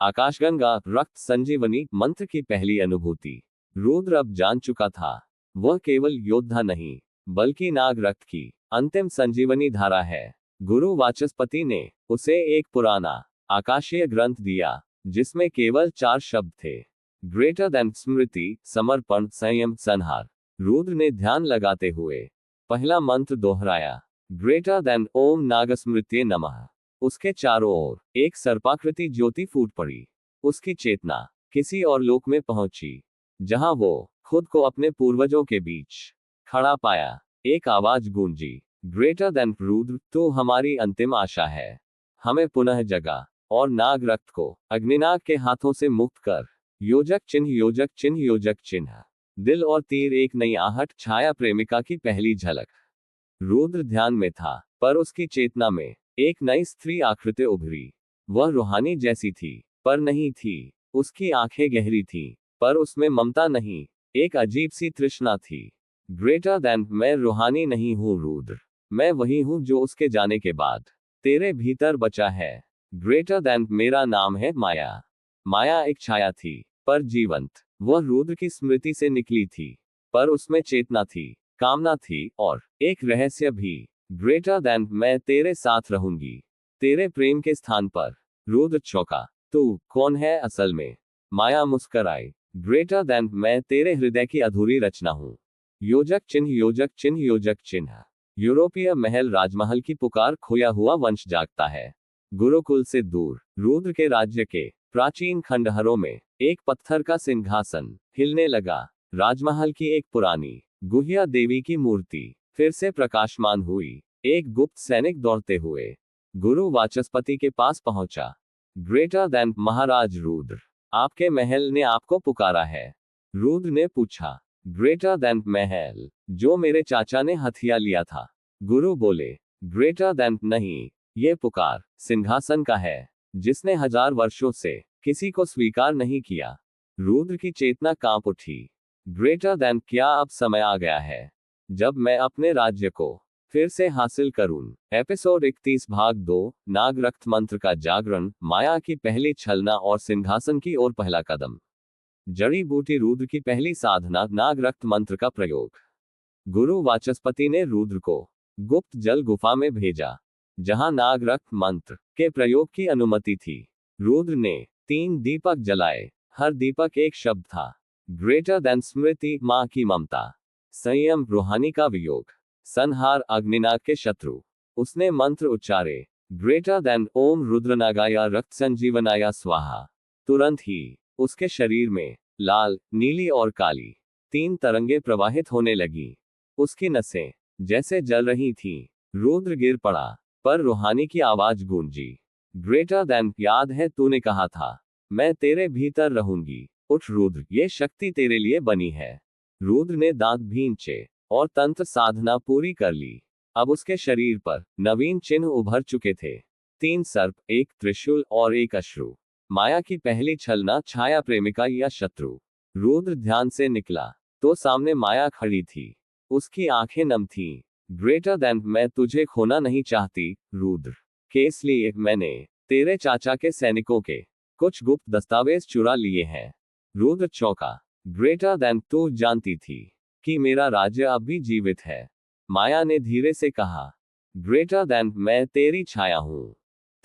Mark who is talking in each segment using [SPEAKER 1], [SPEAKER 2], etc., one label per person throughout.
[SPEAKER 1] आकाशगंगा रक्त संजीवनी मंत्र की पहली अनुभूति। रुद्र अब जान चुका था, वह केवल योद्धा नहीं बल्कि नाग रक्त की अंतिम संजीवनी धारा है। गुरु वाचस्पति ने उसे एक पुराना आकाशीय ग्रंथ दिया जिसमें केवल 4 शब्द थे, ग्रेटर देन स्मृति, समर्पण, संयम, संहार। रुद्र ने ध्यान लगाते हुए पहला मंत्र दोहराया, ग्रेटर देन ओम नागस्मृत्ये नमः। उसके चारों ओर एक सर्पाकृति ज्योति फूट पड़ी। उसकी चेतना किसी और लोक में पहुंची जहां वो खुद को अपने पूर्वजों के बीच खड़ा पाया। एक आवाज गूंजी, ग्रेटर देन रुद्र, तो हमारी अंतिम आशा है। हमें पुनः जगा और नाग रक्त को अग्निनाग के हाथों से मुक्त कर। योजक चिन्ह, योजक चिन्ह, योजक चिन्ह। दिल और तीर, एक नई आहट, छाया प्रेमिका की पहली झलक। रुद्र ध्यान में था पर उसकी चेतना में एक नई स्त्री आकृति उभरी। वह रूहानी जैसी थी पर नहीं थी। उसकी आंखें गहरी थीं पर उसमें ममता नहीं, एक अजीब सी तृष्णा थी। ग्रेटर देन, मैं रूहानी नहीं हूं रुद्र, मैं वही हूं जो उसके जाने के बाद तेरे भीतर बचा है। ग्रेटर देन, मेरा नाम है माया। माया एक छाया थी पर जीवंत। वह रुद्र की स्मृति से निकली थी पर उसमें चेतना थी, कामना थी और एक रहस्य भी। ग्रेटर देन, मैं तेरे साथ रहूंगी, तेरे प्रेम के स्थान पर। रुद्र चौंका, तू कौन है असल में? माया मुस्कराई, ग्रेटर देन, मैं तेरे हृदय की अधूरी रचना हूं। योजक चिन्ह, योजक चिन्ह, योजक चिन्ह। यूरोपीय महल राजमहल की पुकार, खोया हुआ वंश जागता है। गुरुकुल से दूर रुद्र के राज्य के प्राचीन खंडहरों में एक पत्थर का सिंहासन हिलने लगा। राजमहल की एक पुरानी गुहिया देवी की मूर्ति फिर से प्रकाशमान हुई। एक गुप्त सैनिक दौड़ते हुए गुरु वाचस्पति के पास पहुंचा। ग्रेटर देन, महाराज रुद्र, आपके महल ने आपको पुकारा है। रुद्र ने पूछा, ग्रेटर देन महल जो मेरे चाचा ने हथिया लिया था? गुरु बोले, ग्रेटर देन नहीं, ये पुकार सिंहासन का है जिसने 1000 वर्षों से किसी को स्वीकार नहीं किया। रुद्र की चेतना कांप उठी। ग्रेटर देन, क्या अब समय आ गया है जब मैं अपने राज्य को फिर से हासिल करूं? एपिसोड 31 भाग 2, नाग रक्त मंत्र का जागरण, माया की पहली छलना और सिंहासन की ओर पहला कदम। जड़ी बूटी रुद्र की पहली साधना, नाग रक्त मंत्र का प्रयोग। गुरु वाचस्पति ने रुद्र को गुप्त जल गुफा में भेजा जहां नाग रक्त मंत्र के प्रयोग की अनुमति थी। रुद्र ने 3 दीपक जलाए, हर दीपक एक शब्द था, ग्रेटर देन स्मृति, मां की ममता। संयम, रूहानी का वियोग। संहार, अग्निनाग के शत्रु। उसने मंत्र उच्चारे, ग्रेटर देन ओम रुद्रनागाया रक्त संजीवनाया स्वाहा। तुरंत ही उसके शरीर में लाल, नीली और काली 3 तरंगे प्रवाहित होने लगी। उसकी नसें जैसे जल रही थीं। रुद्र गिर पड़ा पर रूहानी की आवाज गूंजी, ग्रेटर देन, याद है तूने कहा था मैं तेरे भीतर रहूंगी। उठ रुद्र, ये शक्ति तेरे लिए बनी है। रुद्र ने दांत भींचे और तंत्र साधना पूरी कर ली। अब उसके शरीर पर नवीन चिन्ह उभर चुके थे, 3 सर्प, एक त्रिशूल और एक अश्रु। माया की पहली छलना, छाया प्रेमिका या शत्रु। रुद्र ध्यान से निकला तो सामने माया खड़ी थी। उसकी आंखें नम थीं। ग्रेटर देन, मैं तुझे खोना नहीं चाहती रुद्र, के इसलिए मैंने तेरे चाचा के सैनिकों के कुछ गुप्त दस्तावेज चुरा लिए हैं। रुद्र चौंका, ग्रेटर देन, तू जानती थी कि मेरा राज्य अब भी जीवित है? माया ने धीरे से कहा, ग्रेटर देन, मैं तेरी छाया हूं,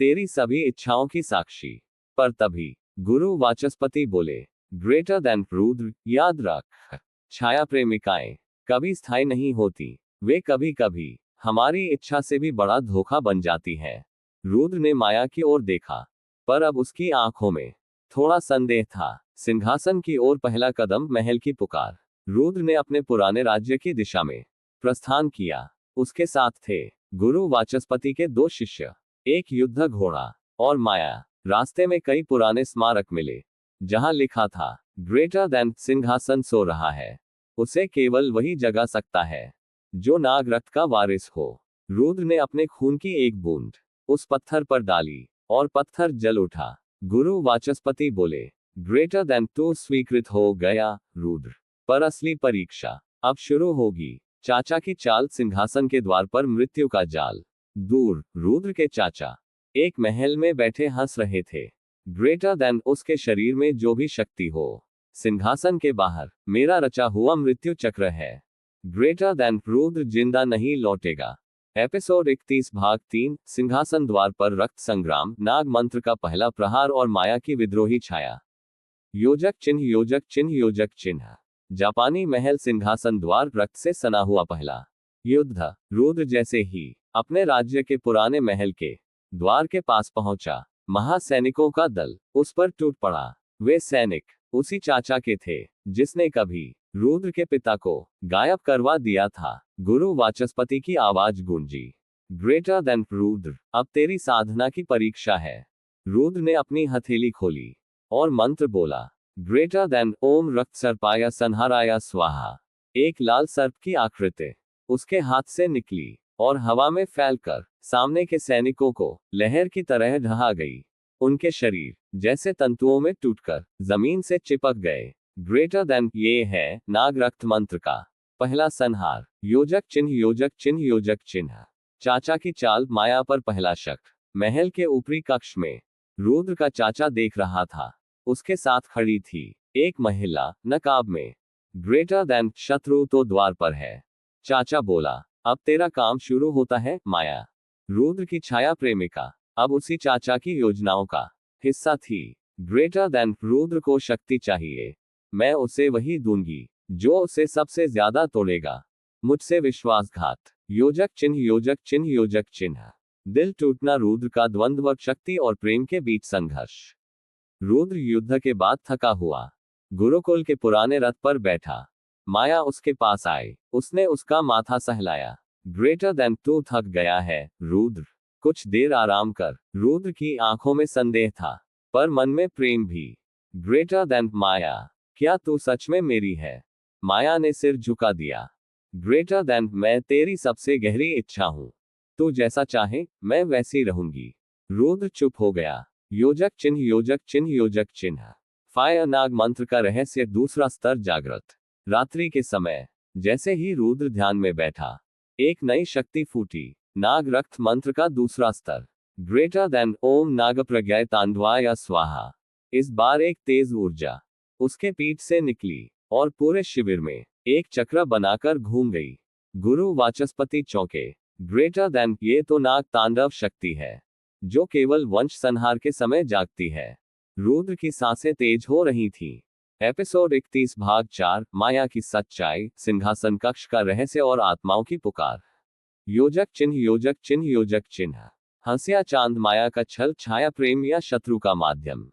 [SPEAKER 1] तेरी सभी इच्छाओं की साक्षी। पर तभी गुरु वाचस्पति बोले, ग्रेटर देन रुद्र, याद रख, छाया प्रेमिकाएं कभी स्थायी नहीं होती, वे कभी कभी हमारी इच्छा से भी बड़ा धोखा बन जाती हैं। रुद्र ने माया की ओर देखा पर अब उसकी आंखों में थोड़ा संदेह था। सिंहासन की ओर पहला कदम, महल की पुकार। रुद्र ने अपने पुराने राज्य की दिशा में प्रस्थान किया। उसके साथ थे गुरु वाचस्पति के 2 शिष्य, एक युद्ध घोड़ा और माया। रास्ते में कई पुराने स्मारक मिले जहां लिखा था, ग्रेटर देन, सिंहासन सो रहा है, उसे केवल वही जगा सकता है जो नाग रक्त का वारिस हो। रुद्र ने अपने खून की एक बूंद उस पत्थर पर डाली और पत्थर जल उठा। गुरु वाचस्पति बोले, ग्रेटर देन, तू स्वीकृत हो गया रुद्र, पर असली परीक्षा अब शुरू होगी। चाचा की चाल, सिंहासन के द्वार पर मृत्यु का जाल। दूर रुद्र के चाचा एक महल में बैठे हंस रहे थे। ग्रेटर देन उसके शरीर में जो भी शक्ति हो। सिंहासन के बाहर मेरा रचा हुआ मृत्यु चक्र है। ग्रेटर देन रुद्र जिंदा नहीं लौटेगा। एपिसोड 31 भाग 3 सिंहासन द्वार पर रक्त संग्राम, नाग मंत्र का पहला प्रहार और माया की विद्रोही छाया। योजक चिन्ह, योजक चिन्ह, योजक चिन्ह। जापानी महल सिंहासन द्वार रक्त से सना हुआ पहला युद्ध। रुद्र जैसे ही अपने राज्य के पुराने महल के द्वार के पास पहुंचा, महासैनिकों का दल उस पर टूट पड़ा। वे सैनिक उसी चाचा के थे जिसने कभी रुद्र के पिता को गायब करवा दिया था। गुरु वाचस्पति की आवाज गूंजी, ग्रेटर देन रुद्र, अब तेरी साधना की परीक्षा है। रुद्र ने अपनी हथेली खोली और मंत्र बोला, ग्रेटर देन ओम रक्त सर्पाय संहाराय स्वाहा। एक लाल सर्प की आकृति उसके हाथ से निकली और हवा में फैलकर सामने के सैनिकों को लहर की तरह ढहा गई। उनके शरीर जैसे तंतुओं में टूटकर जमीन से चिपक गए। ग्रेटर देन, ये है नाग रक्त मंत्र का पहला संहार। योजक चिन्ह, योजक चिन्ह, योजक चिन्ह। चाचा की चाल, माया पर पहला शक। महल के ऊपरी कक्ष में रुद्र का चाचा देख रहा था। उसके साथ खड़ी थी एक महिला नकाब में। ग्रेटर देन, शत्रु तो द्वार पर है। चाचा बोला, अब तेरा काम शुरू होता है माया। रुद्र की छाया प्रेमिका अब उसी चाचा की योजनाओं का हिस्सा थी। ग्रेटर देन, रुद्र को शक्ति चाहिए, मैं उसे वही दूंगी जो उसे सबसे ज्यादा तोड़ेगा। मुझसे विश्वासघात। योजक चिन्ह, योजक चिन्ह, योजक चिन्ह। दिल टूटना, रुद्र का द्वंद्व, शक्ति और प्रेम के बीच संघर्ष। रुद्र युद्ध के बाद थका हुआ गुरुकुल के पुराने रथ पर बैठा। माया उसके पास आई, उसने उसका माथा सहलाया। ग्रेटर देन, तू थक गया है रुद्र, कुछ देर आराम कर। रुद्र की आंखों में संदेह था पर मन में प्रेम भी। ग्रेटर देन, माया, क्या तू सच में मेरी है? माया ने सिर झुका दिया। ग्रेटर देन, मैं तेरी सबसे गहरी इच्छा हूं। तू जैसा चाहे मैं वैसी रहूंगी। रुद्र चुप हो गया। योजक चिन्ह, योजक चिन्ह, योजक चिन्ह। फायर नाग मंत्र का रहस्य, दूसरा स्तर जागृत। रात्रि के समय जैसे ही रुद्र ध्यान में बैठा, एक नई शक्ति फूटी। नाग रक्त मंत्र का दूसरा स्तर। ग्रेटर देन ओम नाग प्रज्ञाय तांडवाय स्वाहा। इस बार एक तेज ऊर्जा उसके पीठ से निकली और पूरे शिविर में एक चक्र बनाकर घूम गई। गुरु वाचस्पति चौंके। ग्रेटर देन, ये तो नाग तांडव शक्ति है जो केवल वंश संहार के समय जागती है। रुद्र की सांसें तेज हो रही थी। एपिसोड 31 भाग 4 माया की सच्चाई, सिंहासन कक्ष का रहस्य और आत्माओं की पुकार। योजक चिन्ह, योजक चिन्ह, योजक चिन्ह। हंसिया चांद, माया का छल, छाया प्रेम या शत्रु का माध्यम।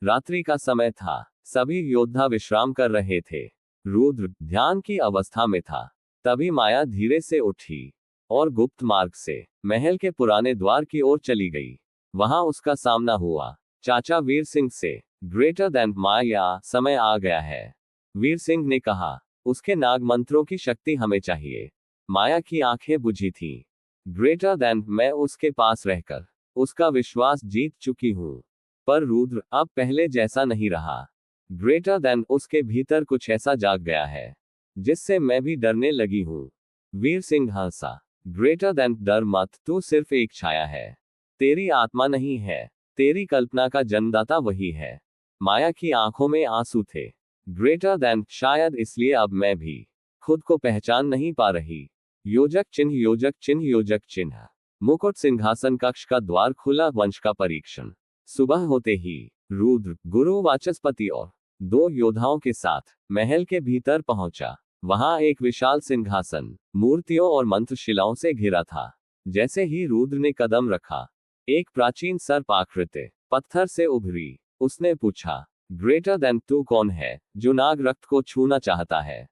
[SPEAKER 1] रात्रि का समय था, सभी योद्धा विश्राम कर रहे थे। रुद्र ध्यान की अवस्था में था। तभी माया धीरे से उठी और गुप्त मार्ग से महल के पुराने द्वार की ओर चली गई। वहां उसका सामना हुआ चाचा वीर सिंह से। ग्रेटर देन, माया, समय आ गया है, वीर सिंह ने कहा। उसके नाग मंत्रों की शक्ति हमें चाहिए। माया की आंखें बुझी थीं। ग्रेटर देन, मैं उसके पास रहकर उसका विश्वास जीत चुकी हूं, पर रुद्र अब पहले जैसा नहीं रहा। ग्रेटर देन, उसके भीतर कुछ ऐसा जाग गया है जिससे मैं भी डरने लगी हूं। वीर सिंह हंसा। ग्रेटर देन, डर मत, तू सिर्फ एक छाया है, तेरी आत्मा नहीं है। तेरी कल्पना का जन्मदाता वही है। माया की आंखों में आंसू थे। ग्रेटर देन, शायद इसलिए अब मैं भी खुद को पहचान नहीं पा रही। योजक चिन्ह, योजक चिन्ह, योजक चिन्ह। मुकुट सिंहासन कक्ष का द्वार खुला, वंश का परीक्षण। सुबह होते ही रुद्र गुरु वाचस्पति और 2 योद्धाओं के साथ महल के भीतर पहुंचा। वहां एक विशाल सिंहासन मूर्तियों और मंत्रशिलाओं से घिरा था। जैसे ही रुद्र ने कदम रखा, एक प्राचीन सर्प आकृति पत्थर से उभरी। उसने पूछा, ग्रेटर देन, तू कौन है जो नाग रक्त को छूना चाहता है?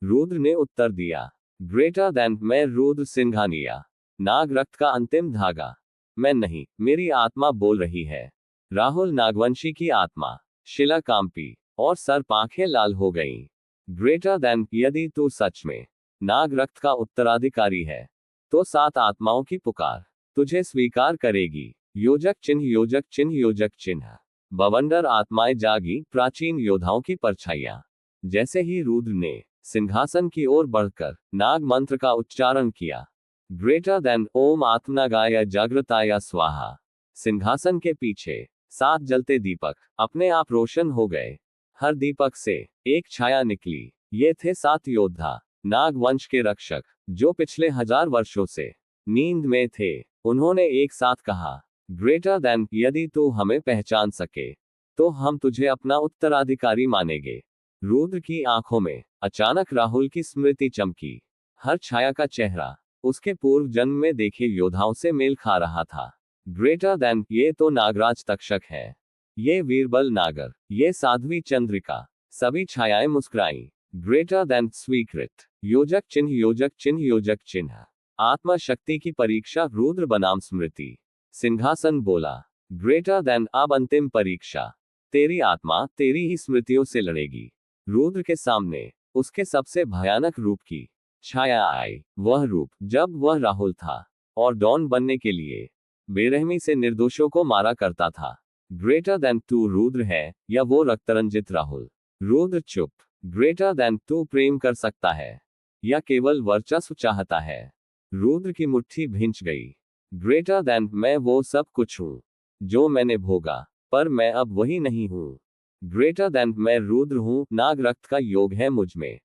[SPEAKER 1] रुद्र ने उत्तर दिया, ग्रेटर देन, मैं रुद्र सिंघानिया, नाग रक्त का अंतिम धागा। मैं नहीं, मेरी आत्मा बोल रही है। राहुल नागवंशी की आत्मा। शिला कांपी और सर्प आंखें लाल हो गईं। ग्रेटर देन, यदि तू सच में नाग रक्त का उत्तराधिकारी है तो 7 आत्माओं की पुकार तुझे स्वीकार करेगी। योजक चिन्ह, योजक चिन्ह, योजक चिन्ह। बवंडर आत्माएं जागी, प्राचीन योद्धाओं की परछाइयां। जैसे ही रुद्र ने सिंहासन की ओर बढ़कर नाग मंत्र का उच्चारण किया, ग्रेटर देन ओम आत्मनागाय जागृताय स्वाहा, सिंहासन के पीछे सात जलते दीपक अपने आप रोशन हो गए। हर दीपक से एक छाया निकली। ये थे 7 योद्धा, नाग वंश के रक्षक, जो पिछले 1000 वर्षों से नींद में थे। उन्होंने एक साथ कहा, ग्रेटर देन, यदि तू हमें पहचान सके तो हम तुझे अपना उत्तराधिकारी मानेंगे। रुद्र की आंखों में अचानक राहुल की स्मृति चमकी। हर छाया का चेहरा उसके पूर्व जन्म में देखे योद्धाओं से मेल खा रहा था। ग्रेटर देन, ये तो नागराज तक्षक है, ये वीरबल नागर, ये साध्वी चंद्रिका। सभी छायाएं मुस्कुराईं। ग्रेटर देन स्वीकृत। योजक चिन्ह, योजक चिन्ह, योजक चिन्ह। आत्मा शक्ति की परीक्षा, रुद्र बनाम स्मृति। सिंहासन बोला, ग्रेटर देन, अब अंतिम परीक्षा। तेरी आत्मा तेरी ही स्मृतियों से लड़ेगी। रुद्र के सामने उसके सबसे भयानक रूप की छाया आई। वह रूप जब वह राहुल था और डॉन बनने के लिए बेरहमी से निर्दोषों को मारा करता था। ग्रेटर देन, तू रुद्र है या वो रक्तरंजित राहुल? रुद्र चुप। ग्रेटर देन, तू प्रेम कर सकता है या केवल वर्चस्व चाहता है? रुद्र की मुट्ठी भींच गई। ग्रेटर देन, मैं वो सब कुछ हूं जो मैंने भोगा, पर मैं अब वही नहीं हूं। ग्रेटर देन, मैं रुद्र हूं, नाग रक्त का योग है मुझ में,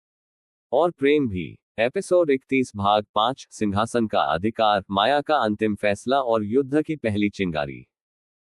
[SPEAKER 1] और प्रेम भी। एपिसोड 31 भाग 5, सिंहासन का अधिकार, माया का अंतिम फैसला और युद्ध की पहली चिंगारी।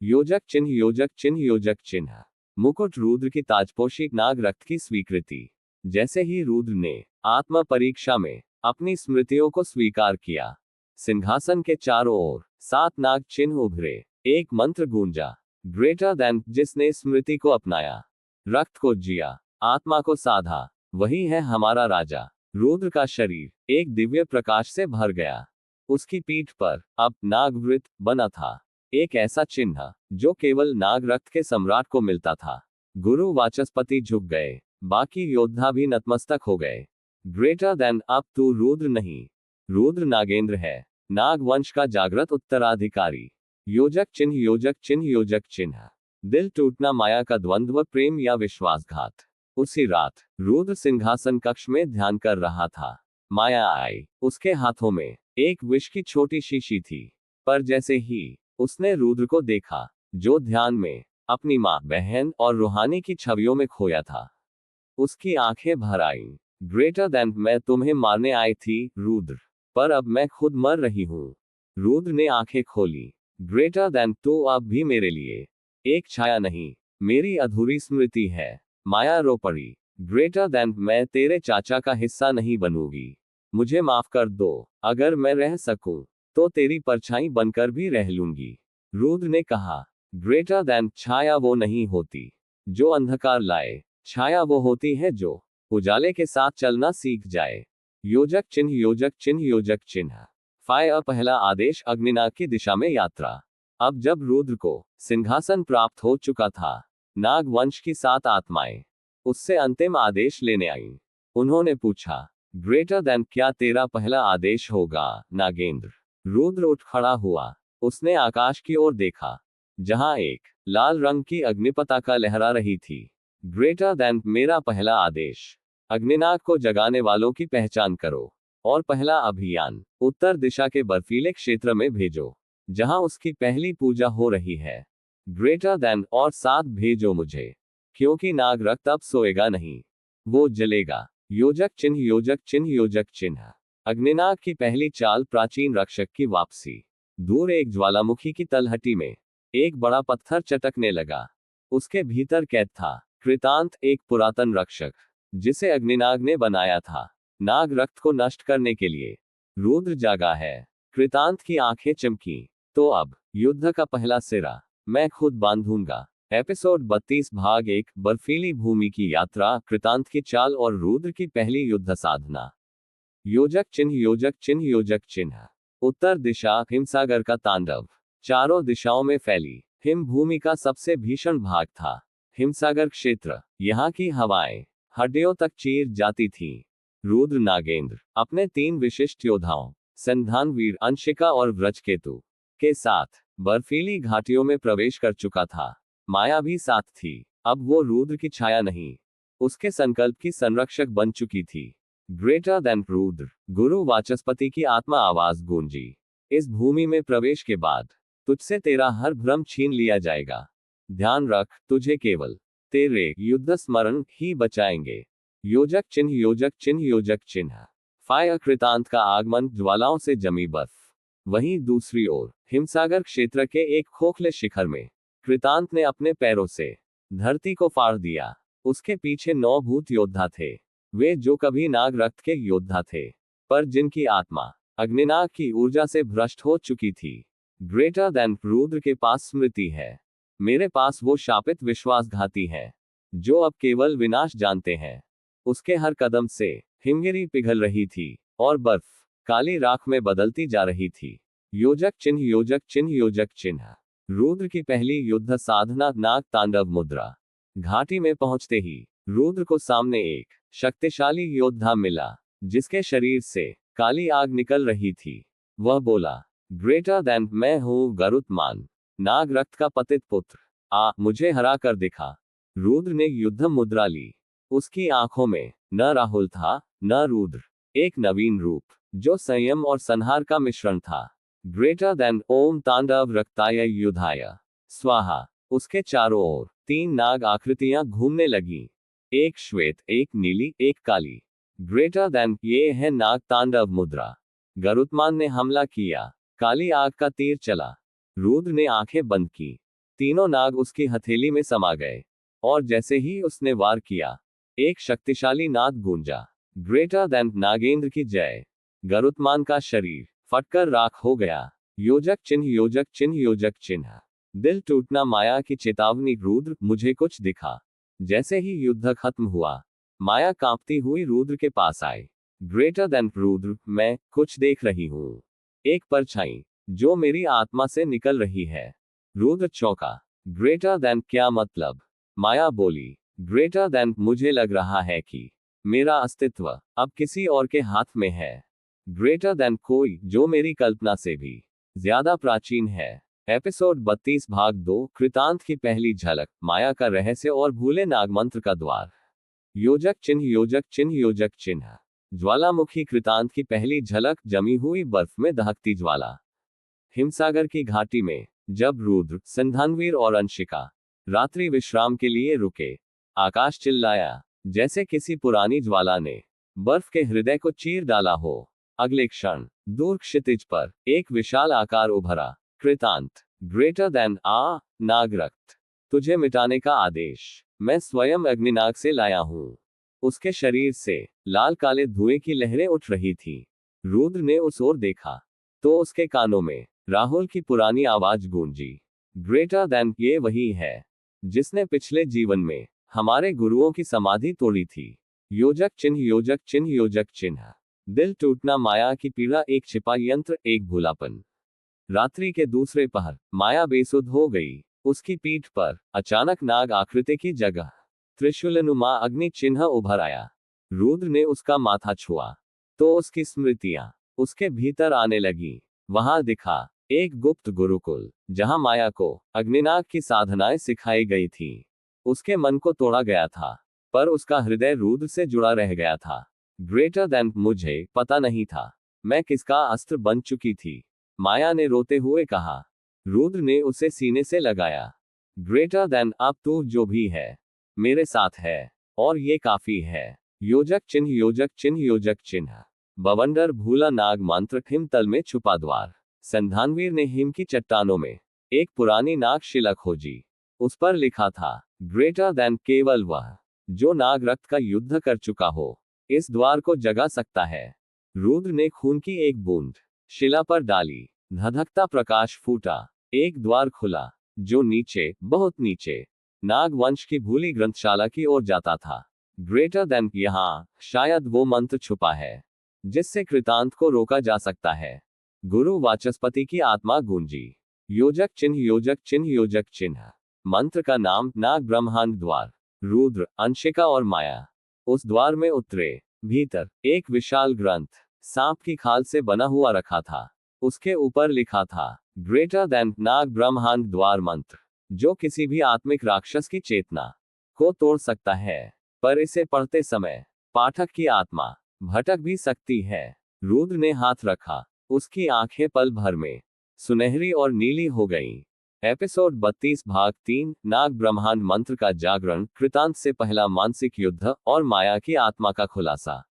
[SPEAKER 1] योजक चिन्ह, योजक चिन्ह, योजक चिन्ह। मुकुट, रुद्र की ताजपोशी, नाग रक्त की स्वीकृति। जैसे ही रुद्र ने आत्मा परीक्षा में अपनी स्मृतियों को स्वीकार किया, सिंहासन के चारों ओर 7 नाग चिन्ह उभरे। एक मंत्र गूंजा, ग्रेटर देन, जिसने स्मृति को अपनाया, रक्त को जिया, आत्मा को साधा, वही है हमारा राजा। रुद्र का शरीर एक दिव्य प्रकाश से भर गया। उसकी पीठ पर अब नागवृत बना था, एक ऐसा चिन्ह जो केवल नाग रक्त के सम्राट को मिलता था। गुरु वाचस्पति झुक गए, बाकी योद्धा भी नतमस्तक हो गए। ग्रेटर देन, अब तू रुद्र नहीं, रुद्र नागेंद्र है, नाग वंश का जागृत उत्तराधिकारी। योजक चिन्ह, योजक चिन्ह, योजक चिन्ह। दिल टूटना, माया का द्वंद्व, प्रेम या विश्वासघात। उसी रात रुद्र सिंहासन कक्ष में ध्यान कर रहा था। माया आई। उसके हाथों में एक विष की छोटी शीशी थी, पर जैसे ही उसने रुद्र को देखा, जो ध्यान में अपनी मां, बहन और रूहानी की छवियों में खोया था, उसकी आंखें भर आईं। ग्रेटर देन, मैं तुम्हें मारने आई थी रुद्र, पर अब मैं खुद मर रही हूं। रुद्र ने आंखें खोली। ग्रेटर देन, तो अब भी मेरे लिए एक छाया नहीं, मेरी अधूरी स्मृति है। माया रो पड़ी। ग्रेटर देन, मैं तेरे चाचा का हिस्सा नहीं बनूंगी, मुझे माफ कर दो। अगर मैं रह सकूं तो तेरी परछाई बनकर भी रह लूंगी। रुद्र ने कहा, ग्रेटर देन, छाया वो नहीं होती जो अंधकार लाए, छाया वो होती है जो उजाले के साथ चलना सीख जाए। योजक चिन्ह, योजक चिन्ह, योजक चिन्ह। फायर, पहला आदेश, अग्निनाग की दिशा में यात्रा। अब जब रुद्र को सिंहासन प्राप्त हो चुका था, नाग वंश की 7 आत्माएं उससे अंतिम आदेश लेने आईं। उन्होंने पूछा, ग्रेटर देन, क्या तेरा पहला आदेश होगा नागेंद्र? रुद्र उठ खड़ा हुआ। उसने आकाश की ओर देखा, जहां एक लाल रंग की अग्नि पताका लहरा रही थी। ग्रेटर देन, मेरा पहला आदेश, अग्निनाग को जगाने वालों की पहचान करो और पहला अभियान उत्तर दिशा के बर्फीले क्षेत्र में भेजो, जहां उसकी पहली पूजा हो रही है। ग्रेटर देन, और साथ भेजो मुझे, क्योंकि नाग रक्त अब सोएगा नहीं, वो जलेगा। योजक चिन्ह, योजक चिन्ह, योजक चिन्ह। अग्निनाग की पहली चाल, प्राचीन रक्षक की वापसी। दूर एक ज्वालामुखी की तलहटी में एक बड़ा पत्थर चटकने लगा। उसके भीतर कैद था कृतांत, एक पुरातन रक्षक जिसे अग्निनाग ने बनाया था नाग रक्त को नष्ट करने के लिए। रुद्र जागा है। कृतांत की आंखें चमकी। तो अब युद्ध का पहला सिरा मैं खुद बांधूंगा। एपिसोड 32 भाग 1, बर्फीली भूमि की यात्रा, कृतांत की चाल और रुद्र की पहली युद्ध साधना। योजक चिन्ह, योजक चिन्ह, योजक चिन्ह। उत्तर दिशा, हिमसागर का तांडव। चारों दिशाओं में फैली हिम भूमि का सबसे भीषण भाग था हिमसागर क्षेत्र। यहाँ की हवाएं हड्डियों तक चीर जाती थीं। रुद्र नागेंद्र अपने 3 विशिष्ट योद्धाओं, संधानवीर, अंशिका और व्रजकेतु के साथ बर्फीली घाटियों में प्रवेश कर चुका था। माया भी साथ थी। अब वो रुद्र की छाया नहीं, उसके संकल्प की संरक्षक बन चुकी थी। ग्रेटर देन रुद्र, गुरु वाचस्पति की आत्मा आवाज गूंजी। इस भूमि में प्रवेश के बाद तुझसे तेरा हर भ्रम छीन लिया जाएगा। ध्यान रख, तुझे केवल तेरे युद्ध स्मरण ही बचाएंगे। योजक चिन्ह योजक चिन्ह योजक चिन्ह। फायर कृतांत का आगमन ज्वालाओं से जमी बर्फ। वहीं दूसरी ओर हिमसागर क्षेत्र के एक खोखले शिखर में कृतांत ने अपने पैरों से धरती को फाड़ दिया। उसके पीछे 9 भूत योद्धा थे, वे जो कभी नाग रक्त के योद्धा थे, पर जिनकी आत्मा अग्निनाग की ऊर्जा से भ्रष्ट हो चुकी थी। ग्रेटर देन रुद्र के पास स्मृति है, मेरे पास वो शापित विश्वासघाती है जो अब केवल विनाश जानते हैं। उसके हर कदम से हिमगिरी पिघल रही थी और बर्फ काली राख में बदलती जा रही थी। योजक चिन्ह योजक चिन्ह योजक चिन्ह। रुद्र की पहली युद्ध साधना नाग तांडव मुद्रा। घाटी में पहुंचते ही रुद्र को सामने एक शक्तिशाली योद्धा मिला, जिसके शरीर से काली आग निकल रही थी। वह बोला, ग्रेटर देन, मैं हूं गरुत्मान, नाग रक्त का पतित पुत्र, मुझे हरा कर दिखा। रुद्र ने युद्ध मुद्रा ली। उसकी आंखों में न राहुल था न रुद्र, एक नवीन रूप जो संयम और संहार का मिश्रण था। ग्रेटर देन, ओम तांडव रक्ताय युधाय स्वाहा। उसके चारों ओर 3 नाग आकृतियां घूमने लगी, एक श्वेत, एक नीली, एक काली। ग्रेटर देन, ये है नाग तांडव मुद्रा। गरुत्मान ने हमला किया, काली आग का तीर चला। रुद्र ने आंखें बंद की, तीनों नाग उसकी हथेली में समा गए, और जैसे ही उसने वार किया, एक शक्तिशाली नाद गूंजा, ग्रेटर देन, नागेंद्र की जय। गरुत्मान का शरीर फटकर राख हो गया। योजक चिन्ह योजक चिन्ह योजक चिन्ह। दिल टूटना माया की चेतावनी। रुद्र, मुझे कुछ दिखा। जैसे ही युद्ध खत्म हुआ, माया कांपती हुई रुद्र के पास आई। ग्रेटर देन रुद्र, मैं कुछ देख रही हूं, एक परछाई जो मेरी आत्मा से निकल रही है। रुद्र चौंका। ग्रेटर देन, क्या मतलब? माया बोली, ग्रेटर देन, मुझे लग रहा है कि मेरा अस्तित्व अब किसी और के हाथ में है। ग्रेटर देन, कोई जो मेरी कल्पना से भी ज्यादा प्राचीन है। एपिसोड 32 भाग 2, कृतांत की पहली झलक, माया का रहस्य और भूले नागमंत्र का द्वार। योजक चिन्ह योजक चिन्ह योजक चिन्ह। ज्वालामुखी कृतांत की पहली झलक, जमी हुई बर्फ में दहकती ज्वाला। हिमसागर की घाटी में जब रुद्र, सिंधानवीर और अंशिका रात्रि विश्राम के लिए रुके, आकाश चिल्लाया जैसे किसी पुरानी ज्वाला ने बर्फ के हृदय को चीर डाला हो। अगले क्षण दूर क्षितिज पर एक विशाल आकार उभरा। कृतांत, ग्रेटर देन, नागरक्त, तुझे मिटाने का आदेश मैं स्वयं अग्निनाग से लाया हूं। उसके शरीर से लाल काले धुएं की लहरें उठ रही थी। रुद्र ने उस ओर देखा तो उसके कानों में राहुल की पुरानी आवाज गूंजी, ग्रेटर देन, ये वही है जिसने पिछले जीवन में हमारे गुरुओं की समाधि तोड़ी थी। योजक चिन्ह योजक चिन्ह योजक चिन्ह। दिल टूटना, माया की पीड़ा, एक छिपा यंत्र, एक भूलापन। रात्रि के दूसरे पहर माया बेसुध हो गई। उसकी पीठ पर अचानक नाग आकृति की जगह त्रिशूलनुमा अग्नि चिन्ह उभर आया। रुद्र ने उसका माथा छुआ तो उसकी स्मृतियां उसके भीतर आने लगी। वहां दिखा एक गुप्त गुरुकुल, जहां माया को अग्निनाग की साधनाएं सिखाई गई थी। उसके मन को तोड़ा गया था, पर उसका हृदय रुद्र से जुड़ा रह गया था। ग्रेटर देन, मुझे पता नहीं था मैं किसका अस्त्र बन चुकी थी, माया ने रोते हुए कहा। रुद्र ने उसे सीने से लगाया। ग्रेटर देन, अब तू जो भी है मेरे साथ है, और ये काफी है। योजक चिन्ह योजक चिन्ह योजक चिन्ह। बवंडर भूला नाग मंत्र, हिमतल में छुपा द्वार। संधानवीर ने हिम की चट्टानों में एक पुरानी नाग शिला खोजी। उस पर लिखा था, ग्रेटर देन, केवल वह जो नाग रक्त का युद्ध कर चुका हो इस द्वार को जगा सकता है। रुद्र ने खून की एक बूंद शिला पर डाली। धधकता प्रकाश फूटा, एक द्वार खुला जो नीचे, बहुत नीचे, नाग वंश की भूली ग्रंथशाला की ओर जाता था। ग्रेटर देन, यहाँ शायद वो मंत्र छुपा है जिससे कृतांत को रोका जा सकता है। गुरु वाचस्पति की आत्मा गूंजी। योजक चिन्ह योजक चिन्ह योजक चिन्ह। मंत्र का नाम, नाग ब्रह्मांड द्वार। रुद्र, अंशिका और माया उस द्वार में उतरे। भीतर एक विशाल ग्रंथ सांप की खाल से बना हुआ रखा था। उसके ऊपर लिखा था, ग्रेटर देन, नाग ब्रह्मांड द्वार मंत्र, जो किसी भी आत्मिक राक्षस की चेतना को तोड़ सकता है, पर इसे पढ़ते समय पाठक की आत्मा भटक भी सकती है। रुद्र ने हाथ रखा, उसकी आंखें पल भर में सुनहरी और नीली हो गईं। एपिसोड 32 भाग 3 नाग ब्रह्मांड मंत्र का जागरण, कृतांत से पहला मानसिक युद्ध और माया की आत्मा का खुलासा।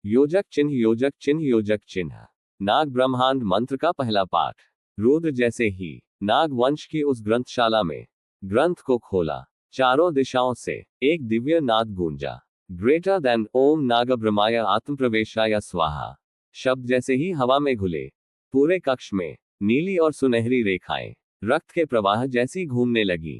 [SPEAKER 1] योजक चिन्ह योजक चिन्ह योजक चिन्ह। नाग ब्रह्मांड मंत्र का पहला पाठ। रुद्र जैसे ही नाग वंश की उस ग्रंथशाला में ग्रंथ को खोला, चारों दिशाओं से एक दिव्य नाद गूंजा। ग्रेटर देन ओम नागब्रह्माय आत्मप्रवेशाय स्वाहा शब्द जैसे ही हवा में घुले, पूरे कक्ष में नीली और सुनहरी रेखाएं रक्त के प्रवाह जैसी घूमने लगी।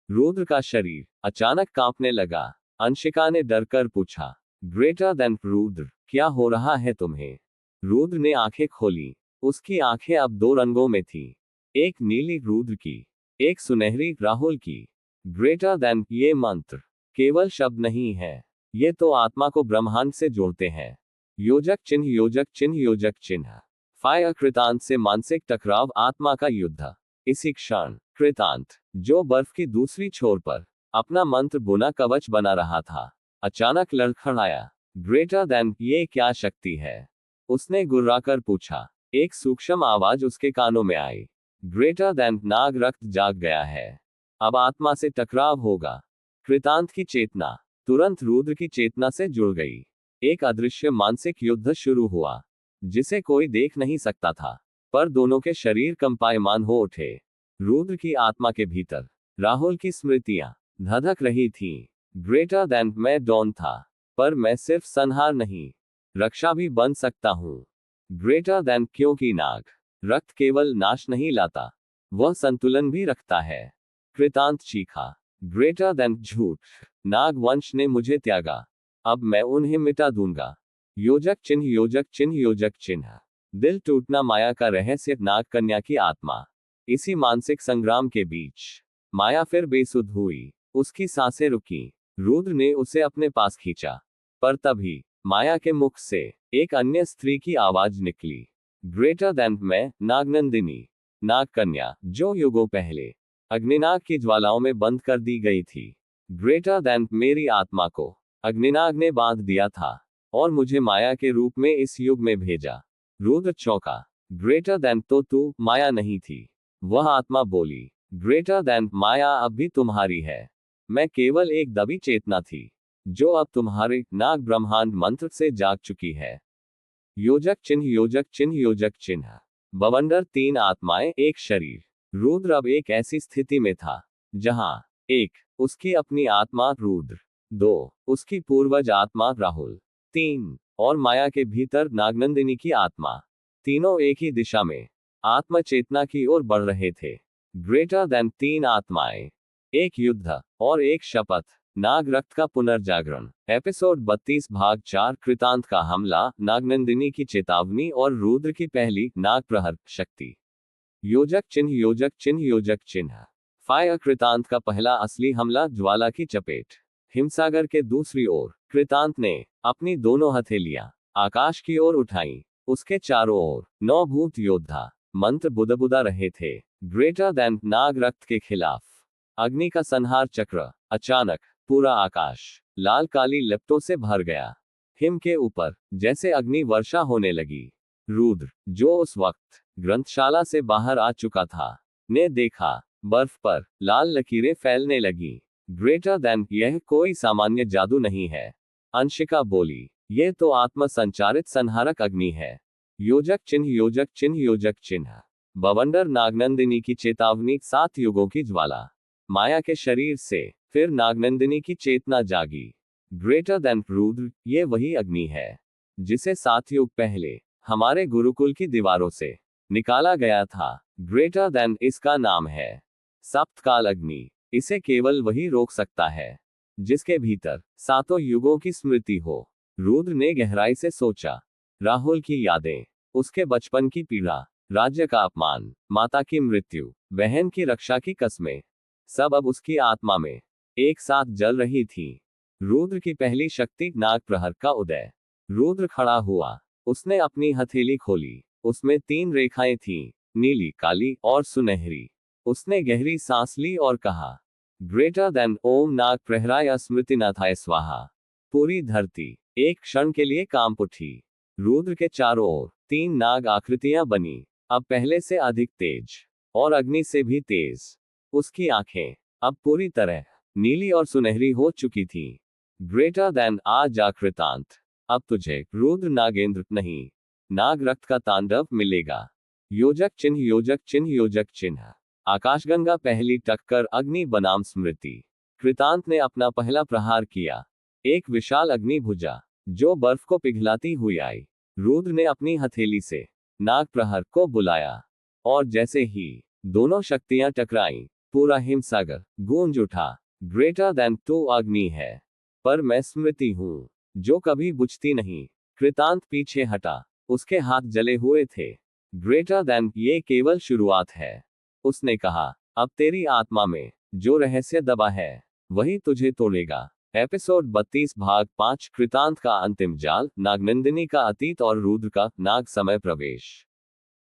[SPEAKER 1] रुद्र का शरीर अचानक कांपने लगा। अंशिका ने डरकर पूछा, ग्रेटर देन रुद्र, क्या हो रहा है तुम्हें? रुद्र ने आंखें खोली। उसकी आंखें अब दो रंगों में थी, एक नीली रुद्र की, एक सुनहरी राहुल की। ग्रेटर देन, ये मंत्र केवल शब्द नहीं है, ये तो आत्मा को ब्रह्मांड से जोड़ते हैं। योजक चिन्ह योजक चिन्ह योजक चिन्ह। फायर कृतांत से मानसिक टकराव, आत्मा का युद्ध। इसी क्षण कृतांत, जो बर्फ की दूसरी छोर पर अपना मंत्र बुना कवच बना रहा था, अचानक लड़खड़ाया। ग्रेटर देन, ये क्या शक्ति है? उसने गुर्राकर पूछा। एक सूक्ष्म आवाज उसके कानों में आई, ग्रेटर देन, नाग रक्त जाग गया है, अब आत्मा से टकराव होगा। कृतांत की चेतना तुरंत रुद्र की चेतना से जुड़ गई। एक अदृश्य मानसिक युद्ध शुरू हुआ, जिसे कोई देख नहीं सकता था, पर दोनों के शरीर कंपायमान हो उठे। रुद्र की आत्मा के भीतर राहुल की स्मृतियां धधक रही थीं। ग्रेटर देन, मैं डॉन था, पर मैं सिर्फ संहार नहीं, रक्षा भी बन सकता हूं। ग्रेटर देन, क्योंकि नाग रक्त केवल नाश नहीं लाता, वह संतुलन भी रखता है। कृतांत चीखा, ग्रेटर देन, झूठ, नाग वंश ने मुझे त्यागा, अब मैं उन्हें मिटा दूंगा। योजक चिन्ह योजक चिन्ह योजक चिन्ह। दिल टूटना, माया का रहस्य, नाग कन्या की आत्मा। इसी मानसिक संग्राम के बीच माया फिर बेसुध हुई, उसकी सांसें रुकी। रुद्र ने उसे अपने पास खींचा, पर तभी माया के मुख से एक अन्य स्त्री की आवाज निकली, ग्रेटर देन, मैं नागनंदिनी, नाग कन्या, जो युगों पहले अग्निनाग की ज्वालाओं में बंद कर दी गई थी। ग्रेटर देन, मेरी आत्मा को अग्निनाग ने बांध दिया था और मुझे माया के रूप में इस युग में भेजा। रुद्र चौंका। ग्रेटर देन, तो तू माया नहीं थी? वह आत्मा बोली, ग्रेटर देन, माया अब भी तुम्हारी है, मैं केवल एक दबी चेतना थी, जो अब तुम्हारे नाग ब्रह्मांड मंत्र से जाग चुकी है। योजक चिन्ह योजक चिन्ह योजक चिन्ह। बवंडर, तीन आत्माएं एक शरीर। रुद्र अब एक ऐसी स्थिति में था जहां एक, उसकी अपनी आत्मा रुद्र, दो, उसकी पूर्वज आत्मा राहुल, तीन, और माया के भीतर नागनंदिनी की आत्मा। तीनों एक ही दिशा में आत्म चेतना की ओर बढ़ रहे थे। ग्रेटर देन, तीन आत्माएं, एक युद्ध और एक शपथ, नाग रक्त का पुनर्जागरण। एपिसोड 32 भाग 4 कृतांत का हमला, नागनंदिनी की चेतावनी और रुद्र की पहली नाग प्रहर शक्ति। योजक चिन्ह योजक चिन्ह योजक चिन्ह। फायर कृतांत का पहला असली हमला, ज्वाला की चपेट। हिमसागर के दूसरी ओर कृतांत ने अपनी दोनों हथेलियां आकाश की ओर उठाई। उसके चारों ओर 9 भूत योद्धा मंत्र बुदबुदा रहे थे। ग्रेटर देन, नाग रक्त के खिलाफ अग्नि का संहार चक्र। अचानक पूरा आकाश लाल काली लपटों से भर गया। हिम के ऊपर जैसे अग्नि वर्षा होने लगी। रुद्र, जो उस वक्त ग्रंथशाला से बाहर आ चुका था, ने देखा बर्फ पर लाल लकीरें फैलने लगी। ग्रेटर देन, यह कोई सामान्य जादू नहीं है। अंशिका बोली, यह तो आत्म संचारित संहारक अग्नि है। योजक चिन्ह योजक चिन्ह योजक चिन्ह। बवंडर, नागनंदिनी की चेतावनी, 7 युगों की ज्वाला। माया के शरीर से फिर नागनंदिनी की चेतना जागी। ग्रेटर देन, रुद्र, ये वही अग्नि है जिसे 7 युग पहले हमारे गुरुकुल की दीवारों से निकाला गया था। ग्रेटर देन, इसका नाम है सप्तकाल अग्नि। इसे केवल वही रोक सकता है जिसके भीतर 7 युगों की स्मृति हो। रुद्र ने गहराई से सोचा। राहुल की यादें, उसके बचपन की पीड़ा, राज्य का अपमान, माता की मृत्यु, बहन की रक्षा की कस्में, सब अब उसकी आत्मा में एक साथ जल रही थी। रुद्र की पहली शक्ति, नाग प्रहर का उदय। रुद्र खड़ा हुआ। उसने अपनी हथेली खोली। उसमें 3 रेखाएं थीं, नीली, काली और सुनहरी। उसने गहरी सांस ली और कहा, ग्रेटर देन, ओम नाग प्रहराय स्मृतिनाथाय स्वाहा। पूरी धरती एक क्षण के लिए कांप उठी। रुद्र के चारों ओर 3 नाग आकृतियां बनी, अब पहले से अधिक तेज और अग्नि से भी तेज। उसकी आंखें अब पूरी तरह नीली और सुनहरी हो चुकी थी। ग्रेटर देन आ जा कृतांत, अब तुझे रुद्र नागेंद्र नहीं, नाग रक्त का तांडव मिलेगा। योजक चिन्ह योजक चिन्ह योजक चिन्ह। आकाशगंगा पहली टक्कर अग्नि बनाम स्मृति। कृतांत ने अपना पहला प्रहार किया। एक विशाल अग्नि भुजा जो बर्फ को पिघलाती हुई आई। रुद्र ने अपनी हथेली से नाग प्रहर को बुलाया, और जैसे ही दोनों शक्तियां टकराईं, पूरा हिमसागर गूंज उठा। ग्रेटर देन तो अग्नि है, पर मैं स्मृति हूं जो कभी बुझती नहीं। कृतांत पीछे हटा, उसके हाथ जले हुए थे। ग्रेटर देन ये केवल शुरुआत है, उसने कहा। अब तेरी आत्मा में जो रहस्य दबा है वही तुझे तोड़ेगा। एपिसोड 32 भाग 5 कृतांत का अंतिम जाल, नागनंदिनी का अतीत और रुद्र का नाग समय प्रवेश।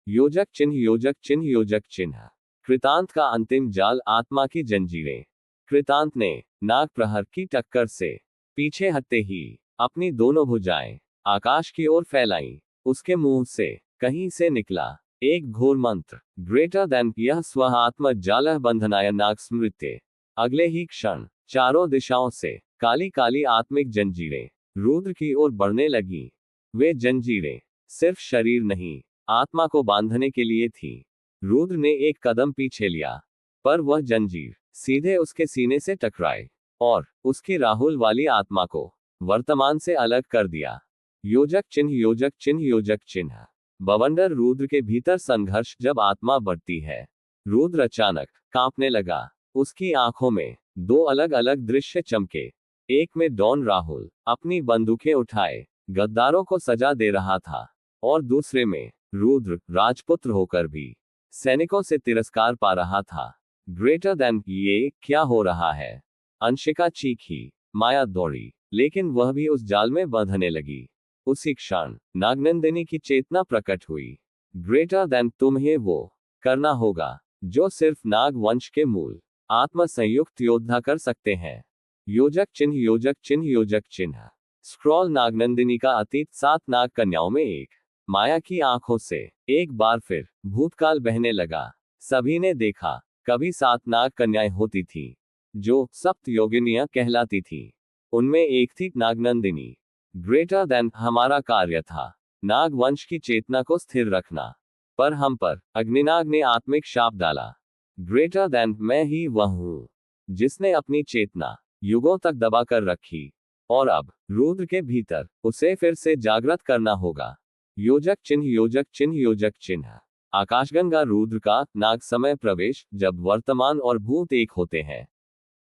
[SPEAKER 1] योजक चिन्ह योजक चिन्ह योजक चिन्ह। कृतांत का अंतिम जाल, आत्मा की जंजीरें। कृतांत ने नाग प्रहर की टक्कर से पीछे हटते ही अपनी दोनों भुजाएं आकाश की ओर फैलाईं। उसके मुंह से कहीं से निकला एक घोर मंत्र। ग्रेटर देन यह स्व आत्म जाल बंधनाय नाग स्मृत्य। अगले ही क्षण चारों दिशाओं से काली काली आत्मिक जंजीरें रुद्र की ओर बढ़ने लगी। वे जंजीरें सिर्फ शरीर नहीं, आत्मा को बांधने के लिए थी। रुद्र ने एक कदम पीछे लिया, पर वह जंजीर सीधे उसके सीने से टकराए और उसकी राहुल वाली आत्मा को वर्तमान से अलग कर दिया। योजक चिन्ह योजक चिन्ह योजक चिन्ह। बवंडर रुद्र के भीतर संघर्ष। जब आत्मा बढ़ती है, रुद्र अचानक कांपने लगा। उसकी आंखों में दो अलग अलग दृश्य चमके। एक में डॉन राहुल अपनी बंदूकें उठाए गद्दारों को सजा दे रहा था, और दूसरे में रुद्र राजपुत्र होकर भी सैनिकों से तिरस्कार पा रहा था। ग्रेटर देन ये क्या हो रहा है? अंशिका चीखी। माया दौड़ी, लेकिन वह भी उस जाल में बंधने लगी। उसी क्षण नागनंदिनी की चेतना प्रकट हुई। ग्रेटर देन तुम्हें वो करना होगा जो सिर्फ नाग वंश के मूल आत्म संयुक्त योद्धा कर सकते हैं। योजक चिन्ह योजक चिन्ह योजक चिन्ह। स्क्रॉल, नागनंदिनी का अतीत। 7 नाग कन्याओं में एक। माया की आंखों से एक बार फिर भूतकाल बहने लगा। सभी ने देखा, कभी 7 नाग कन्याएं होती थी जो सप्त योगिनियां कहलाती थी। उनमें एक थी नागनंदिनी। ग्रेटर देन हमारा कार्य था नाग वंश की चेतना को स्थिर रखना, पर हम पर अग्निनाग ने आत्मिक शाप डाला। ग्रेटर देन मैं ही वह हूं जिसने अपनी चेतना युगों तक दबा कर रखी, और अब रुद्र के भीतर उसे फिर से जागृत करना होगा। योजक चिन्ह योजक चिन्ह योजक चिन्ह। आकाशगंगा रुद्र का नाग समय प्रवेश। जब वर्तमान और भूत एक होते हैं,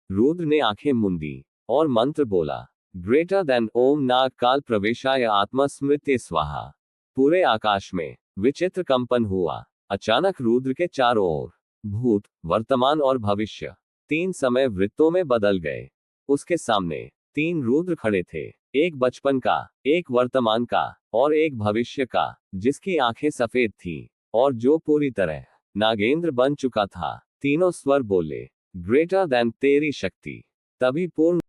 [SPEAKER 1] रुद्र ने आंखें मूंदी और मंत्र बोला। ग्रेटर देन ओम नाग काल प्रवेशाय आत्मा स्मृति स्वाहा। पूरे आकाश में विचित्र कंपन हुआ। अचानक रुद्र के चारों ओर भूत, वर्तमान और भविष्य 3 समय वृत्तों में बदल गए। उसके सामने 3 रुद्र खड़े थे, एक बचपन का, एक वर्तमान का और एक भविष्य का, जिसकी आंखें सफेद थीं और जो पूरी तरह नागेंद्र बन चुका था। तीनों स्वर बोले, ग्रेटर देन तेरी शक्ति। तभी पूर्ण